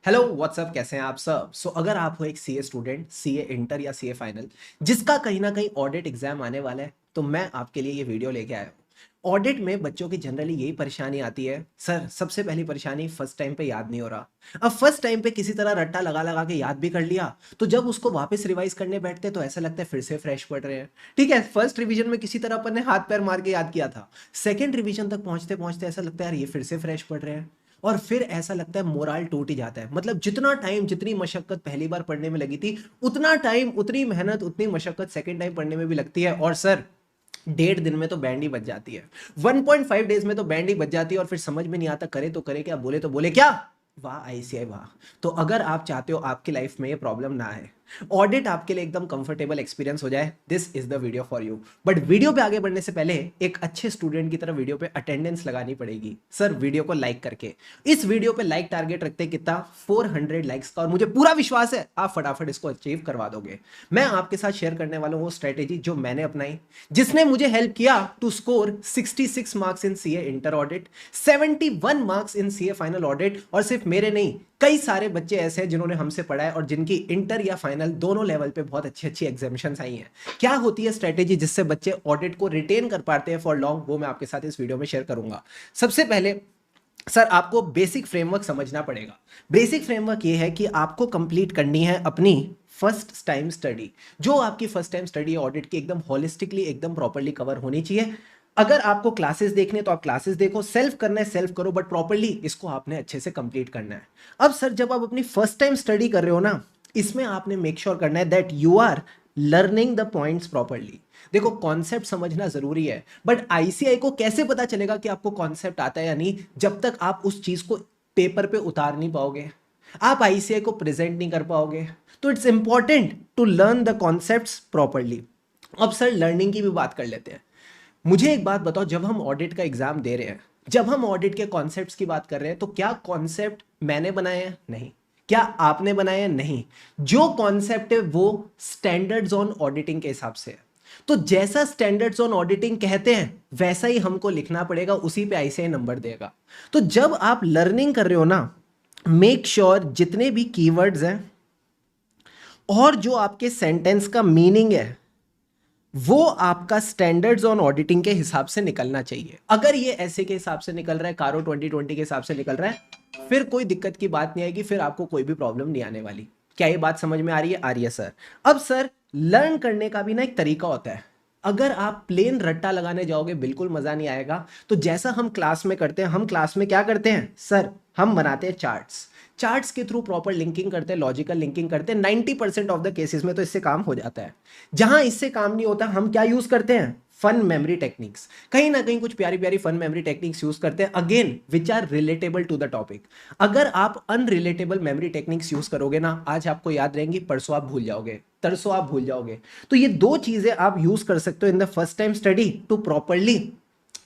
Hello what's up, कैसे हैं आप सब। अगर आप हो एक सीए स्टूडेंट, सीए इंटर या सीए फाइनल, जिसका कहीं ना कहीं ऑडिट एग्जाम आने वाला है, तो मैं आपके लिए ये वीडियो लेके आया हूँ। ऑडिट में बच्चों की जनरली यही परेशानी आती है सर। सबसे पहली परेशानी, फर्स्ट टाइम पे याद नहीं हो रहा। अब फर्स्ट टाइम पे किसी तरह रट्टा लगा लगा के याद भी कर लिया, तो जब उसको वापस रिवाइज करने बैठते तो ऐसा लगता है फिर से फ्रेश पढ़ रहे हैं। ठीक है, फर्स्ट रिवीजन में किसी तरह अपन ने हाथ पैर मार के याद किया था, सेकंड रिवीजन तक पहुंचते पहुंचते ऐसा लगता है यार ये फिर से फ्रेश पढ़ रहे हैं। और फिर ऐसा लगता है मोराल टूट ही जाता है। मतलब जितना टाइम, जितनी मशक्कत पहली बार पढ़ने में लगी थी, उतना टाइम, उतनी मेहनत, उतनी मशक्कत सेकंड टाइम पढ़ने में भी लगती है। और सर, 1.5 दिन में तो बैंड ही बज जाती है। 1.5 डेज में तो बैंड ही बज जाती है, और फिर समझ में नहीं आता करे तो करे क्या, बोले तो बोले क्या। वाह आईसीआई वाह। तो अगर आप चाहते हो आपकी लाइफ में ये प्रॉब्लम ना आए, ऑडिट आपके लिए एकदम कंफर्टेबल एक्सपीरियंस हो जाए, this is the video for you. But video पे आगे बढ़ने से पहले एक अच्छे स्टूडेंट की तरह वीडियो पे अटेंडेंस लगानी पड़ेगी सर, वीडियो को लाइक करके। इस वीडियो पे लाइक टारगेट रखते हैं कितना, 400 लाइक्स का, और मुझे पूरा विश्वास है आप फटाफट इसको अचीव करवा दोगे। मैं आपके साथ शेयर करने वाला हूं वो स्ट्रेटेजी जो मैंने अपनाई, जिसने मुझे हेल्प किया to score 66 marks in CA inter audit, 71 marks in CA final audit. और सिर्फ मेरे नहीं, कई सारे बच्चे ऐसे हैं जिन्होंने हमसे पढ़ा है और जिनकी इंटर या फाइनल दोनों लेवल पे बहुत अच्छी अच्छी एग्जामिशंस आई हैं। क्या होती है स्ट्रेटेजी जिससे बच्चे ऑडिट को रिटेन कर पाते हैं फॉर लॉन्ग, वो मैं आपके साथ इस वीडियो में शेयर करूंगा। सबसे पहले सर, आपको बेसिक फ्रेमवर्क समझना पड़ेगा। बेसिक फ्रेमवर्क ये है कि आपको कंप्लीट करनी है अपनी फर्स्ट टाइम स्टडी। जो आपकी फर्स्ट टाइम स्टडी ऑडिट की एकदम होलिस्टिकली, एकदम प्रॉपर्ली कवर होनी चाहिए। अगर आपको क्लासेस देखने तो आप क्लासेस देखो, सेल्फ करना है सेल्फ करो, बट प्रॉपर्ली इसको आपने अच्छे से कंप्लीट करना है। अब सर, जब आप अपनी फर्स्ट टाइम स्टडी कर रहे हो ना, इसमें आपने मेक श्योर करना है that you are learning the points properly. देखो, कॉन्सेप्ट समझना जरूरी है, बट आईसीआई को कैसे पता चलेगा कि आपको कॉन्सेप्ट आता है या नहीं, जब तक आप उस चीज को पेपर पे उतार नहीं पाओगे, आप आईसीआई को प्रेजेंट नहीं कर पाओगे। तो it's important to learn the concepts properly. अब सर, लर्निंग की भी बात कर लेते हैं। मुझे एक बात बताओ, जब हम ऑडिट का एग्जाम दे रहे हैं, जब हम ऑडिट के कॉन्सेप्ट्स की बात कर रहे हैं, तो क्या कॉन्सेप्ट मैंने बनाए हैं? नहीं। क्या आपने बनाए हैं? नहीं। जो कॉन्सेप्ट है वो स्टैंडर्ड्स ऑन ऑडिटिंग के हिसाब से है। तो जैसा स्टैंडर्ड्स ऑन ऑडिटिंग कहते हैं वैसा ही हमको लिखना पड़ेगा, उसी पे आईसीआई नंबर देगा। तो जब आप लर्निंग कर रहे हो ना, मेक श्योर जितने भी कीवर्ड्स हैं और जो आपके सेंटेंस का मीनिंग है, वो आपका स्टैंडर्ड्स ऑन ऑडिटिंग के हिसाब से निकलना चाहिए। अगर ये ऐसे के हिसाब से निकल रहा है, कारो 2020 के हिसाब से निकल रहा है, फिर कोई दिक्कत की बात नहीं आएगी, फिर आपको कोई भी प्रॉब्लम नहीं आने वाली। क्या ये बात समझ में आ रही है? आ रही है सर। अब सर, लर्न करने का भी ना एक तरीका होता है। अगर आप प्लेन रट्टा लगाने जाओगे, बिल्कुल मजा नहीं आएगा। तो जैसा हम क्लास में करते हैं, हम क्लास में क्या करते हैं सर, हम बनाते हैं चार्ट्स। चार्ट्स के थ्रू प्रॉपर लिंकिंग करते हैं, लॉजिकल लिंकिंग करते हैं। 90% ऑफ द केसेस में तो इससे काम हो जाता है। जहां इससे काम नहीं होता, हम क्या यूज करते हैं, फन मेमोरी टेक्निक्स। कहीं ना कहीं कुछ प्यारी प्यारी फन मेमोरी टेक्निक्स यूज करते हैं, again which are relatable to the topic. अगर आप अनरिलेटेबल मेमोरी टेक्निक्स यूज करोगे ना, आज आपको याद रहेंगी, परसों आप भूल जाओगे, तरसों आप भूल जाओगे। तो ये दो चीजें आप यूज कर सकते हो in the first time study to properly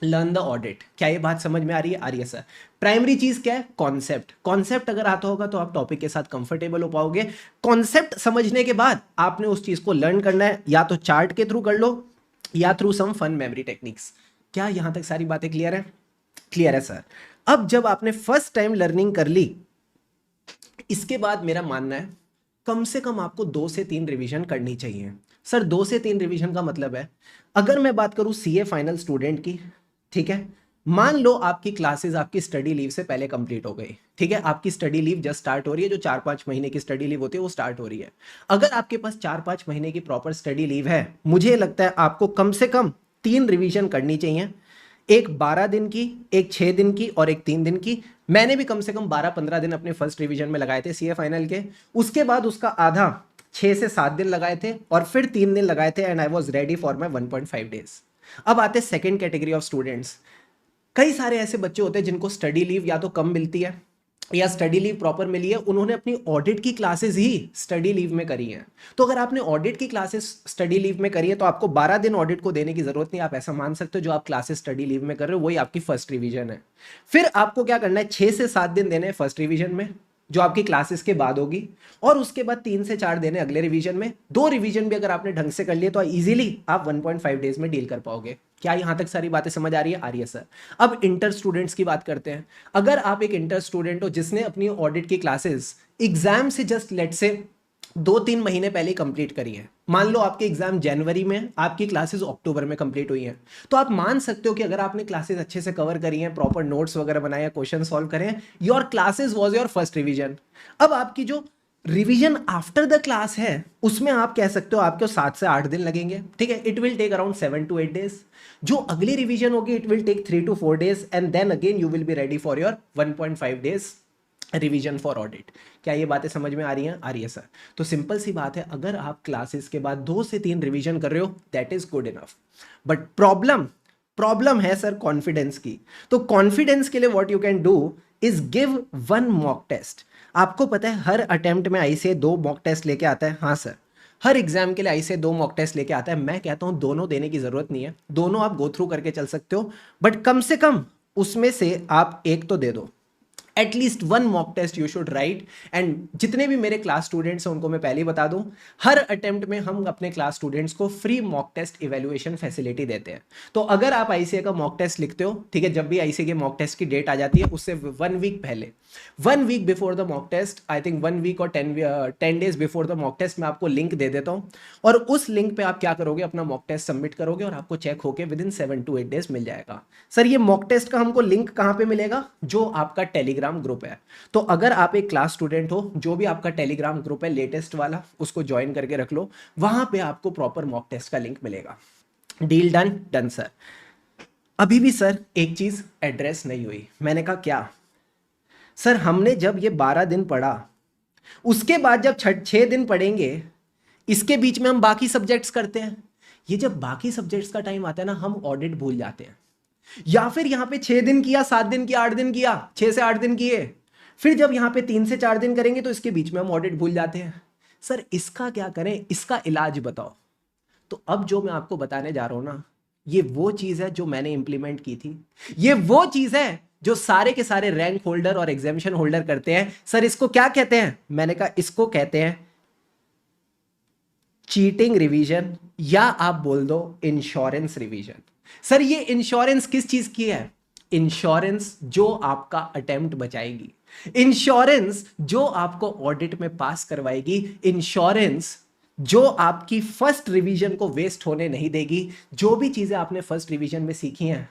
learn the audit. क्या ये बात समझ में आ रही है? आ रही है सर। प्राइमरी चीज क्या है? कॉन्सेप्ट। कॉन्सेप्ट अगर आता होगा तो आप टॉपिक के साथ कंफर्टेबल हो पाओगे। कॉन्सेप्ट समझने के बाद आपने उस चीज को लर्न करना है, या तो चार्ट के थ्रू कर लो या through some fun memory techniques. क्या यहां तक सारी बातें क्लियर है? क्लियर है सर। अब जब आपने फर्स्ट टाइम लर्निंग कर ली, इसके बाद मेरा मानना है कम से कम आपको 2 से 3 रिवीजन करनी चाहिए। सर, 2 से 3 रिवीजन का मतलब है, अगर मैं बात करूं सीए फाइनल स्टूडेंट की, ठीक है, मान लो आपकी क्लासेस आपकी स्टडी लीव से पहले कंप्लीट हो गई। ठीक है, आपकी स्टडी लीव जस्ट स्टार्ट हो रही है, जो 4-5 महीने की स्टडी लीव होती है वो स्टार्ट हो रही है। अगर आपके पास 4-5 महीने की प्रॉपर स्टडी लीव है, मुझे लगता है आपको कम से कम 3 रिवीजन करनी चाहिए। एक 12 दिन की, एक 6 दिन की और एक 3 दिन की। मैंने भी कम से कम 12-15 दिन अपने फर्स्ट रिवीजन में लगाए थे सीए फाइनल के। उसके बाद उसका आधा 6 से 7 दिन लगाए थे, और फिर 3 दिन लगाए थे, and I was ready for my 1.5 days. अब आते सेकेंड कैटेगरी ऑफ स्टूडेंट्स। कई सारे ऐसे बच्चे होते हैं जिनको स्टडी लीव या तो कम मिलती है या स्टडी लीव प्रॉपर मिली है, उन्होंने अपनी ऑडिट की क्लासेस ही स्टडी लीव में करी हैं। तो अगर आपने ऑडिट की क्लासेस स्टडी लीव में करी है, तो आपको 12 दिन ऑडिट को देने की जरूरत नहीं। आप ऐसा मान सकते हो जो आप क्लासेस स्टडी लीव में कर रहे हो वही आपकी फर्स्ट रिवीजन है। फिर आपको क्या करना है, 6 से 7 दिन देने हैं फर्स्ट रिवीजन में, जो आपकी क्लासेस के बाद होगी, और उसके बाद 3 से 4 देने अगले रिवीजन में। 2 रिवीजन भी अगर आपने ढंग से कर लिए तो इजीली आप 1.5 डेज में डील कर पाओगे। क्या यहां तक सारी बातें समझ आ रही है? आ रही है सर। अब इंटर स्टूडेंट्स की बात करते हैं। अगर आप एक इंटर स्टूडेंट हो जिसने अपनी ऑडिट की क्लासेस एग्जाम से जस्ट लेट से 2-3 महीने पहले कंप्लीट करी है। मान लो आपके एग्जाम जनवरी में, आपकी क्लासेस अक्टूबर में कंप्लीट हुई हैं, तो आप मान सकते हो कि अगर आपने क्लासेस अच्छे से कवर करी हैं, प्रॉपर नोट्स वगैरह बनाए हैं, क्वेश्चन सॉल्व करें, your classes was your first revision. अब आपकी जो रिवीजन आफ्टर द क्लास है उसमें आप कह सकते हो आपको 7 से 8 दिन लगेंगे, ठीक है। It will take around 7 to 8 days। जो अगली रिवीजन होगी it will take 3 to 4 days, and then again you will be ready for your 1.5 days revision for audit. क्या ये बातें समझ में आ रही हैं? आ रही है सर। तो सिंपल सी बात है, अगर आप क्लासेस के बाद 2 से 3 रिवीजन कर रहे हो that is good enough. But problem है सर कॉन्फिडेंस की। तो कॉन्फिडेंस के लिए what you can do is give 1 mock test. आपको पता है हर अटेम्प्ट में ICAI 2 मॉक टेस्ट लेके आता है। हाँ सर, हर एग्जाम के लिए ICAI 2 मॉक टेस्ट लेके आता है। मैं कहता हूं दोनों देने की जरूरत नहीं है, दोनों आप गो थ्रू करके चल सकते हो, बट कम से कम उसमें से आप एक तो दे दो। At least 1 mock test you should write. And जितने भी मेरे क्लास स्टूडेंट्स हैं उनको मैं पहले ही बता दूं, हर अटेम्प्ट में हम अपने क्लास स्टूडेंट्स को free mock test evaluation facility देते हैं। तो अगर आप ICAI का मॉक टेस्ट लिखते हो, ठीक है, जब भी ICAI के मॉक टेस्ट की डेट आ जाती है उससे 1 वीक पहले, 1 week before the mock test, I think 1 week और 10 days before the mock test, मैं आपको लिंक दे देता हूँ। और उस लिंक पे आप क्या करोगे, अपना मॉक टेस्ट सबमिट करोगे और आपको चेक होके विदिन 7 to 8 days मिल जाएगा। सर ये मॉक टेस्ट का हमको लिंक कहाँ पे मिलेगा? जो आपका टेलीग्राम ग्रुप है। तो अगर आप एक क्लास स्टूडेंट हो, जो भी आपका टेलीग्राम ग्रुप है लेटेस्ट वाला, उसको ज्वाइन करके रख लो, वहां पे आपको प्रॉपर मॉक टेस्ट का लिंक मिलेगा। Deal done? Done sir. अभी भी सर एक चीज एड्रेस नहीं हुई। मैंने कहा क्या सर, हमने जब ये 12 दिन पढ़ा, उसके बाद जब 6 दिन पढ़ेंगे, इसके बीच में हम बाकी सब्जेक्ट्स करते हैं। ये जब बाकी सब्जेक्ट्स का टाइम आता है ना, हम ऑडिट भूल जाते हैं। या फिर यहां पे 6 दिन किया, 7 दिन किया, 8 दिन किया, 6 से 8 दिन किए, फिर जब यहां पे 3 से 4 दिन करेंगे तो इसके बीच में हम ऑडिट भूल जाते हैं। सर इसका क्या करें, इसका इलाज बताओ। तो अब जो मैं आपको बताने जा रहा हूं ना, ये वो चीज है जो मैंने इंप्लीमेंट की थी। ये वो चीज है जो सारे के सारे रैंक होल्डर और एग्जामिशन होल्डर करते हैं। सर इसको क्या कहते हैं? मैंने कहा इसको कहते हैं चीटिंग रिवीजन, या आप बोल दो इंश्योरेंस रिवीजन। सर ये इंश्योरेंस किस चीज की है? इंश्योरेंस जो आपका अटेम्प्ट बचाएगी, इंश्योरेंस जो आपको ऑडिट में पास करवाएगी, इंश्योरेंस जो आपकी फर्स्ट रिवीजन को वेस्ट होने नहीं देगी। जो भी चीजें आपने फर्स्ट रिवीजन में सीखी हैं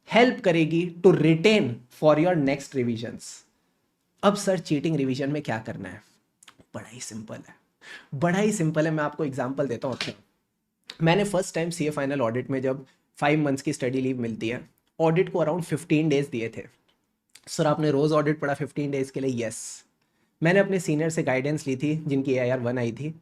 हेल्प करेगी to retain for your next revisions. अब सर चीटिंग रिवीजन में क्या करना है? बड़ा ही सिंपल है, बड़ा ही सिंपल है। मैं आपको एग्जांपल देता हूँ। मैंने first time CA final audit में जब 5 मंथ्स की स्टडी लीव मिलती है, ऑडिट को अराउंड 15 डेज दिए थे। सर आपने रोज ऑडिट पढ़ा 15 डेज के लिए? यस। मैंने अपने सीनियर से गाइडेंस ली थी जिनकी AIR 1 आई थी।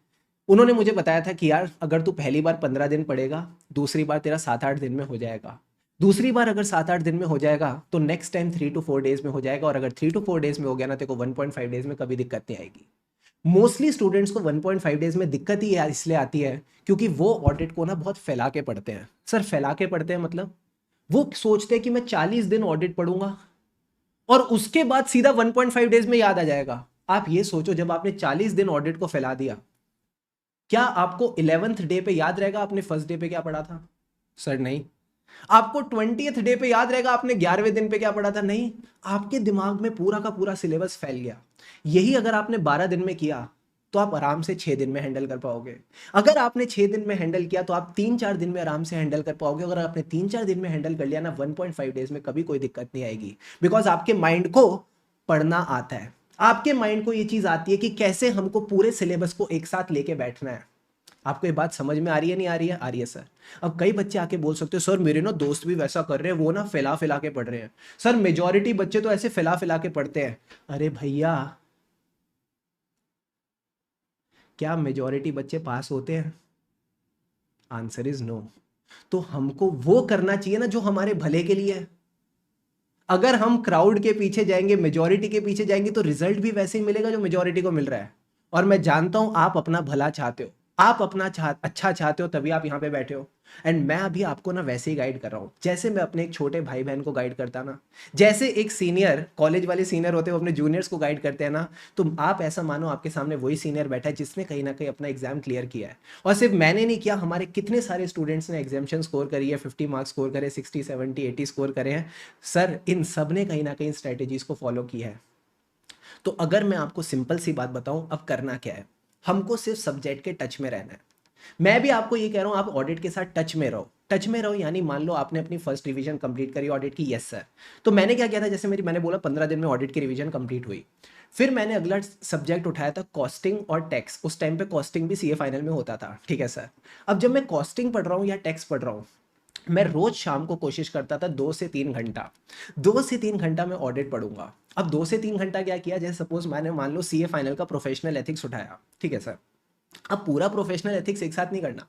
उन्होंने मुझे बताया था कि यार अगर तू पहली बार 15 दिन पढ़ेगा, दूसरी बार तेरा 7-8 दिन में हो जाएगा, दूसरी बार अगर 7-8 दिन में हो जाएगा तो नेक्स्ट टाइम 3 to 4 days में हो जाएगा, और अगर 3 to 4 days में हो गया ना, तेरे को 1.5 days में कभी दिक्कत नहीं आएगी। मोस्टली स्टूडेंट्स को 1.5 days में दिक्कत ही इसलिए आती है क्योंकि वो ऑडिट को ना बहुत फैला के पढ़ते हैं। सर फैला के पढ़ते हैं मतलब वो सोचते हैं कि मैं 40 दिन ऑडिट पढ़ूंगा और उसके बाद सीधा 1.5 days में याद आ जाएगा। आप ये सोचो, जब आपने 40 दिन ऑडिट को फैला दिया, क्या आपको 11th डे पे याद रहेगा आपने फर्स्ट डे पे क्या पढ़ा था? सर नहीं। आपको 20th डे पे याद रहेगा आपने 11वें दिन पे क्या पढ़ा था? नहीं। आपके दिमाग में पूरा का पूरा सिलेबस फैल गया। यही अगर आपने 12 दिन में किया तो आप आराम से 6 दिन में हैंडल कर पाओगे। अगर आपने 6 दिन में हैंडल किया तो आप 3-4 दिन में आराम से हैंडल कर पाओगे। अगर आपने 3-4 दिन में हैंडल कर लिया ना, 1.5 डेज में कभी कोई दिक्कत नहीं आएगी, बिकॉज आपके माइंड को पढ़ना आता है। आपके माइंड को ये चीज आती है कि कैसे हमको पूरे सिलेबस को एक साथ लेके बैठना है। आपको ये बात समझ में आ रही है? नहीं आ रही है? आ रही है सर। अब कई बच्चे आके बोल सकते हो सर मेरे ना दोस्त भी वैसा कर रहे हैं, वो ना फैला फैला के पढ़ रहे हैं। सर मेजॉरिटी बच्चे तो ऐसे फैला फैला के पढ़ते हैं। अरे भैया, क्या मेजॉरिटी बच्चे पास होते हैं? Answer is no. तो हमको वो करना चाहिए ना जो हमारे भले के लिए है। अगर हम क्राउड के पीछे जाएंगे, मेजॉरिटी के पीछे जाएंगे, तो रिजल्ट भी वैसे ही मिलेगा जो मेजॉरिटी को मिल रहा है। और मैं जानता हूं आप अपना भला चाहते हो, आप अपना अच्छा चाहते हो, तभी आप यहाँ पे बैठे हो। एंड मैं अभी आपको ना वैसे ही गाइड कर रहा हूँ जैसे मैं अपने एक छोटे भाई बहन को गाइड करता ना, जैसे एक सीनियर, कॉलेज वाले सीनियर होते हैं वो अपने जूनियर्स को गाइड करते हैं ना, तो आप ऐसा मानो आपके सामने वही सीनियर बैठा है जिसने कहीं ना कहीं अपना एग्जाम क्लियर किया है। और सिर्फ मैंने नहीं किया, हमारे कितने सारे स्टूडेंट्स ने एग्जामिशन स्कोर करी है, 50 मार्क्स स्कोर करे, 60, 70, 80 स्कोर करे हैं। सर इन सब ने कहीं ना कहीं स्ट्रेटेजीज को फॉलो किया है। तो अगर मैं आपको सिंपल सी बात बताऊं, अब करना क्या है, हमको सिर्फ सब्जेक्ट के टच में रहना है। मैं भी आपको ये कह रहा हूं, आप ऑडिट के साथ टच में रहो। टच में रहो यानी मान लो आपने अपनी फर्स्ट रिवीजन कंप्लीट करी ऑडिट की, यस सर। तो मैंने क्या किया था, जैसे मैंने बोला 15 दिन में ऑडिट की रिवीजन कंप्लीट हुई। फिर मैंने अगला सब्जेक्ट उठाया था कॉस्टिंग और टैक्स। उस टाइम पे कॉस्टिंग भी सीए फाइनल में होता था, ठीक है सर। अब जब मैं कॉस्टिंग पढ़ रहा हूँ या टैक्स पढ़ रहा हूँ, मैं रोज शाम को कोशिश करता था 2 से 3 घंटा, 2 से 3 घंटा मैं ऑडिट पढ़ूंगा। अब 2 से 3 घंटा क्या किया, जैसे सपोज मैंने मान लो सीए फाइनल का प्रोफेशनल एथिक्स उठाया, ठीक है सर। अब पूरा प्रोफेशनल एथिक्स एक साथ नहीं करना,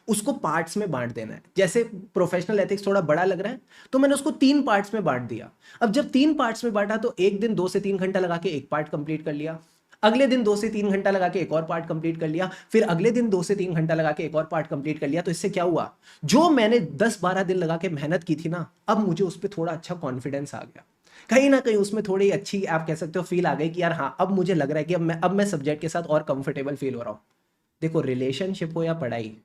उसको पार्ट्स में बांट देना है। जैसे प्रोफेशनल एथिक्स थोड़ा बड़ा लग रहा है, तो मैंने उसको 3 पार्ट्स में बांट दिया। अब जब 3 पार्ट्स में बांटा, तो एक दिन 2 से 3 घंटा लगा के एक पार्ट कंप्लीट कर लिया, अगले दिन 2 से 3 घंटा लगा के एक और पार्ट कंप्लीट कर लिया, फिर अगले दिन 2 से 3 घंटा लगा के एक और पार्ट कंप्लीट कर लिया। तो इससे क्या हुआ, जो मैंने 10-12 दिन लगा के मेहनत की थी ना, अब मुझे उस पर थोड़ा अच्छा कॉन्फिडेंस आ गया। कहीं ना कहीं उसमें थोड़ी अच्छी आप कह सकते हो फील आ गई कि यार हाँ, अब मुझे लग रहा है कि अब मैं सब्जेक्ट के साथ और कंफर्टेबल फील हो रहा हूँ। देखो, रिलेशनशिप हो या पढ़ाई,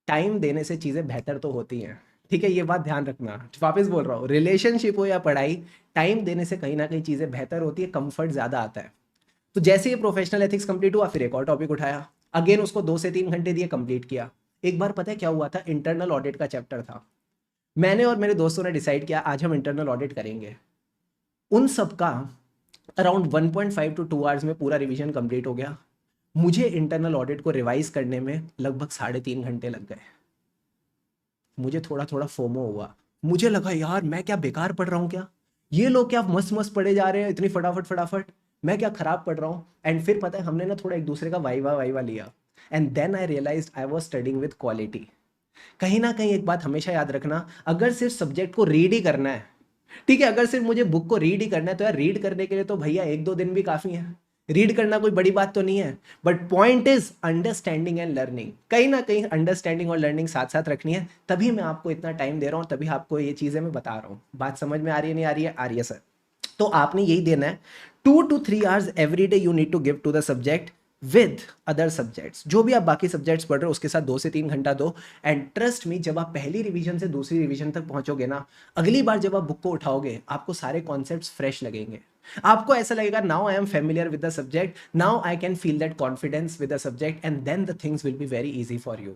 टाइम देने से चीजें बेहतर तो होती हैं, ठीक है, ये बात ध्यान रखना। वापस बोल रहा हूँ, रिलेशनशिप हो या पढ़ाई, टाइम देने से कहीं ना कहीं चीजें बेहतर होती है, कंफर्ट ज्यादा आता है। तो जैसे ये प्रोफेशनल एथिक्स कंप्लीट हुआ, फिर एक और टॉपिक उठाया, अगेन उसको 2 से 3 घंटे दिए, कंप्लीट किया। एक बार पता है क्या हुआ था, इंटरनल ऑडिट का चैप्टर था। मैंने और मेरे दोस्तों ने डिसाइड किया आज हम इंटरनल ऑडिट करेंगे। उन सब का अराउंड 1.5 to 2 आवर्स में पूरा रिवीजन कंप्लीट हो गया। मुझे इंटरनल ऑडिट को रिवाइज करने में लगभग 3.5 घंटे लग गए। मुझे थोड़ा थोड़ा फोमो हुआ, मुझे लगा यार मैं क्या बेकार पढ़ रहा हूँ क्या, ये लोग क्या मस्त मस्त पढ़े जा रहे हैं इतनी फटाफट फटाफट, मैं क्या खराब पढ़ रहा हूँ। एंड फिर पता है हमने ना थोड़ा एक दूसरे का वाइवा वाइवा लिया, and then I realised I was studying with quality. कहीं ना कहीं एक बात हमेशा याद रखना, अगर सिर्फ सब्जेक्ट को रीड ही करना है, ठीक है, अगर सिर्फ मुझे बुक को रीड ही करना है, तो यार रीड करने के लिए तो भैया 1-2 दिन भी काफी है। रीड करना कोई बड़ी बात तो नहीं है, but point is understanding and learning. कहीं ना कहीं अंडरस्टैंडिंग और लर्निंग साथ साथ रखनी है, तभी मैं आपको इतना टाइम दे रहा हूँ, तभी आपको ये चीजें मैं बता रहा हूँ। बात समझ में आ रही है, नहीं आ रही है? आ रही है सर। तो आपने यही देना है, 2 to 3 hours every day you need to give to the subject with other subjects. जो भी आप बाकी सब्जेक्ट्स पढ़ रहे हो उसके साथ 2 से 3 घंटा दो। एंड ट्रस्ट मी, जब आप पहली रिवीजन से दूसरी रिवीजन तक पहुंचोगे ना, अगली बार जब आप बुक को उठाओगे, आपको सारे कॉन्सेप्ट्स फ्रेश लगेंगे। आपको ऐसा लगेगा now I am familiar with the subject, now I can feel that confidence with the subject, and then the things will be very easy for you.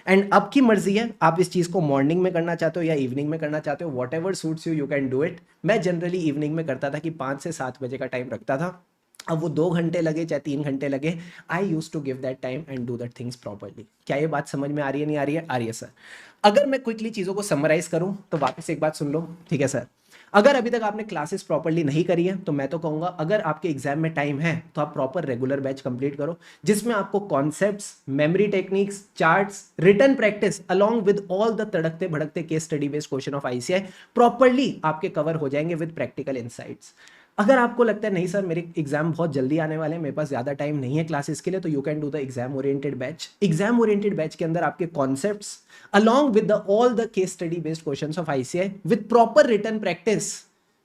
And अब की मर्जी है, आप इस चीज को मॉर्निंग में करना चाहते हो या इवनिंग में करना चाहते हो, what ever suits you, you can do it. मैं जनरली इवनिंग में करता था कि 5 से 7 बजे का टाइम रखता था। अब वो 2 घंटे लगे चाहे 3 घंटे लगे, I use to give that time and do that things properly. क्या ये बात समझ में आ रही है, नहीं आ रही है? आ रही है सर। अगर मैं क्विकली चीज़ों को समराइज करूं तो वापस एक बात सुन लो, ठीक है सर। अगर अभी तक आपने क्लासेस प्रॉपरली नहीं करी है, तो मैं तो कहूंगा अगर आपके एग्जाम में टाइम है तो आप प्रॉपर रेगुलर बैच कंप्लीट करो, जिसमें आपको concepts, memory techniques, charts, written practice along with all the तड़कते भड़कते case study based question of ICI properly आपके कवर हो जाएंगे विद प्रैक्टिकल इनसाइट्स। अगर आपको लगता है नहीं सर मेरे एग्जाम बहुत जल्दी आने वाले हैं, मेरे पास ज़्यादा टाइम नहीं है क्लासेस के लिए, तो you can do the exam oriented batch. Exam oriented batch के अंदर आपके concepts along with the all the case study based questions of ICI with proper written practice,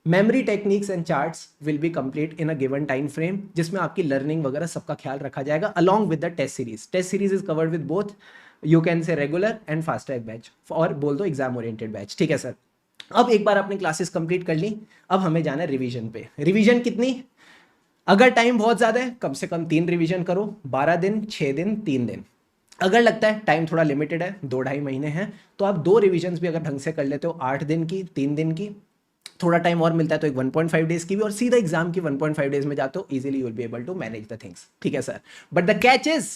memory techniques and charts will be complete in a given time frame, जिसमें आपकी learning वगैरह सबका ख्याल रखा जाएगा along with the test series. Test series is covered with both, you can say regular and fast track batch, और बोल दो एग्जाम ओरिएंटेड बैच, ठीक है सर। अब एक बार आपने क्लासेस कंप्लीट कर ली, अब हमें जाना है रिवीजन पे। रिवीजन कितनी? अगर टाइम बहुत ज्यादा है, कम से कम 3 रिवीजन करो, 12 दिन, 6 दिन, 3 दिन। अगर लगता है टाइम थोड़ा लिमिटेड है, 2-2.5 महीने हैं, तो आप 2 रिवीजन भी अगर ढंग से कर लेते हो, 8 दिन की, 3 दिन की, थोड़ा टाइम और मिलता है तो एक 1.5 डेज की भी, और सीधा एग्जाम की 1.5 डेज में जाते हो, easily you will be able to manage the things, ठीक है sir. But the catch is,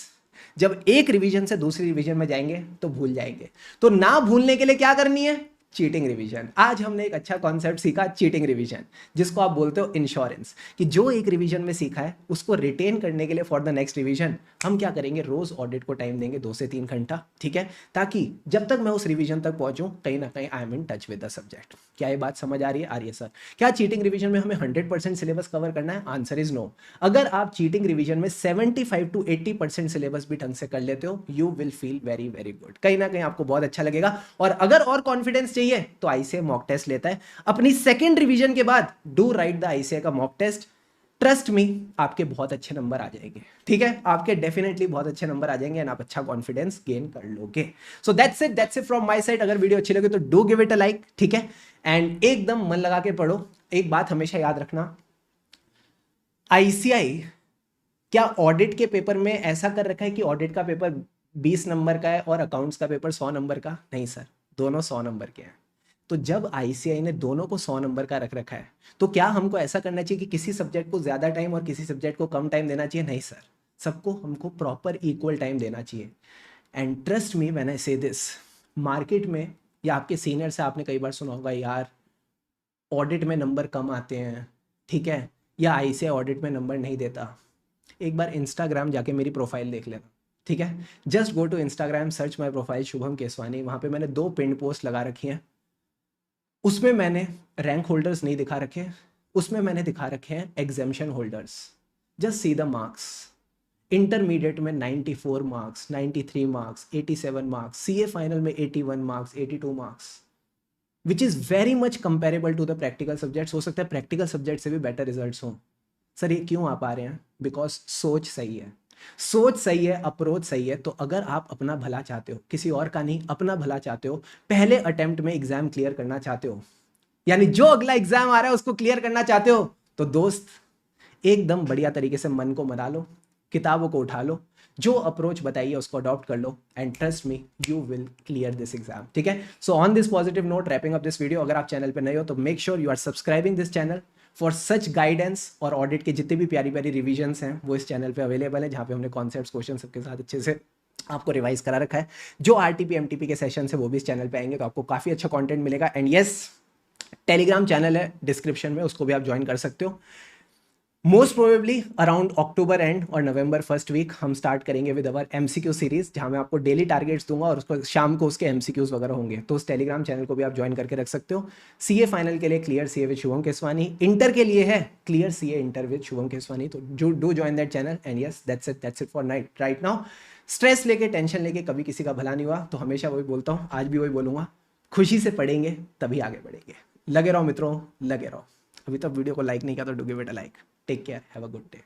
जब एक रिवीजन से दूसरी रिवीजन में जाएंगे तो भूल जाएंगे, तो ना भूलने के लिए क्या करनी है? Cheating revision. आज हमने एक अच्छा कॉन्सेप्ट सीखा, चीटिंग रिवीजन, जिसको आप बोलते हो इंश्योरेंस, कि जो एक रिवीजन में सीखा है उसको रिटेन करने के लिए फॉर द नेक्स्ट रिवीजन हम क्या करेंगे, रोज ऑडिट को टाइम देंगे 2 से 3 घंटा, ठीक है, ताकि जब तक मैं उस रिवीजन तक पहुंचूं कहीं ना कहीं I am in touch with the subject. क्या ये बात समझ आ रही है? आ रही है सर। क्या चीटिंग रिवीजन में हमें 100% सिलेबस कवर करना है? Answer is no. अगर आप चीटिंग रिवीजन में 75 to 80% सिलेबस भी ढंग से कर लेते हो, you will feel very very good, कहीं ना कहीं आपको बहुत अच्छा लगेगा। और अगर और कॉन्फिडेंस चाहिए तो आईसीआई मॉक टेस्ट लेता है। अपनी सेकंड रिवीजन के बाद डू राइट द आईसीआई का मॉक टेस्ट, ट्रस्ट मी आपके बहुत अच्छे नंबर आ जाएंगे, ठीक है, आपके डेफिनेटली बहुत अच्छे नंबर आ जाएंगे एंड आप अच्छा कॉन्फिडेंस गेन कर लोगे। So that's it from my side. अगर वीडियो अच्छी लगे तो do give it a like, ठीक है, एंड एकदम मन लगा के पढ़ो। एक बात हमेशा याद रखना, आईसीआई क्या ऑडिट के पेपर में ऐसा कर रखा है कि ऑडिट का पेपर 20 नंबर का है और अकाउंट्स का पेपर 100 नंबर का? नहीं सर, दोनों 100 नंबर के हैं। तो जब आईसीआई ने दोनों को 100 नंबर का रख रखा है, तो क्या हमको ऐसा करना चाहिए कि किसी सब्जेक्ट को ज़्यादा टाइम और किसी सब्जेक्ट को कम टाइम देना चाहिए? नहीं सर, सबको हमको प्रॉपर इक्वल टाइम देना चाहिए। And trust me when I से दिस, मार्केट में या आपके सीनियर से आपने कई बार सुना होगा, यार ऑडिट में नंबर कम आते हैं, ठीक है, या आईसीआई ऑडिट में नंबर नहीं देता। एक बार इंस्टाग्राम जाके मेरी प्रोफाइल देख लेना, ठीक है, just go to Instagram, search my profile Shubham Keswani, वहाँ पे मैंने 2 पिन पोस्ट लगा रखी हैं। उसमें मैंने रैंक होल्डर्स नहीं दिखा रखे, उसमें मैंने दिखा रखे हैं examination holders. Just see the marks. Intermediate में 94 marks, 93 marks, 87 marks, CA final में 81 marks, 82 marks, which is very much comparable to the practical subjects. हो सकता है प्रैक्टिकल सब्जेक्ट से भी बेटर रिजल्ट्स हों। सर ये क्यों आ पा रहे हैं? बिकॉज सोच सही है, सोच सही है, अप्रोच सही है। तो अगर आप अपना भला चाहते हो, किसी और का नहीं, अपना भला चाहते हो, पहले अटेम्प्ट में एग्जाम क्लियर करना चाहते हो, यानी जो अगला एग्जाम आ रहा है उसको क्लियर करना चाहते हो, तो दोस्त एकदम बढ़िया तरीके से मन को मना लो, किताबों को उठा लो, जो अप्रोच बताइए उसको अडॉप्ट कर लो, and trust me you will clear this exam, ठीक है। So on this positive note, wrapping up this video, अगर आप चैनल पे नए हो तो make sure you are subscribing this channel for such guidance. और ऑडिट के जितने भी प्यारी प्यारी रिविजन्स हैं वो इस चैनल पे अवेलेबल है, जहाँ पे हमने कॉन्सेप्ट्स क्वेश्चन सबके साथ अच्छे से आपको रिवाइज करा रखा है। जो आरटीपी एमटीपी के सेशन है वो भी इस चैनल पे आएंगे, तो आपको काफ़ी अच्छा कंटेंट मिलेगा। एंड यस, टेलीग्राम चैनल है डिस्क्रिप्शन में, उसको भी आप ज्वाइन कर सकते हो। Most probably around October and और नवंबर फर्स्ट वीक हम स्टार्ट करेंगे विद अवर एमसीक्यू सीरीज, जहां मैं आपको डेली टारगेट्स दूंगा और उसको शाम को उसके एमसीक्यूज वगैरह होंगे। तो उस टेलीग्राम चैनल को भी आप ज्वाइन करके रख सकते हो। सीए फाइनल के लिए clear CA with Shubham Keswani, inter के लिए है clear CA inter with Shubham Keswani, तो do join that channel. And yes, that's it for night right now. Stress लेके, टेंशन लेके कभी किसी का भला नहीं हुआ, तो हमेशा वही बोलता हूँ, आज भी वही बोलूँगा, खुशी से पढ़ेंगे तभी आगे बढ़ेंगे। लगे रहो मित्रों, लगे रहो। अभी तक वीडियो को लाइक नहीं किया तो do give it a like. Take care, have a good day.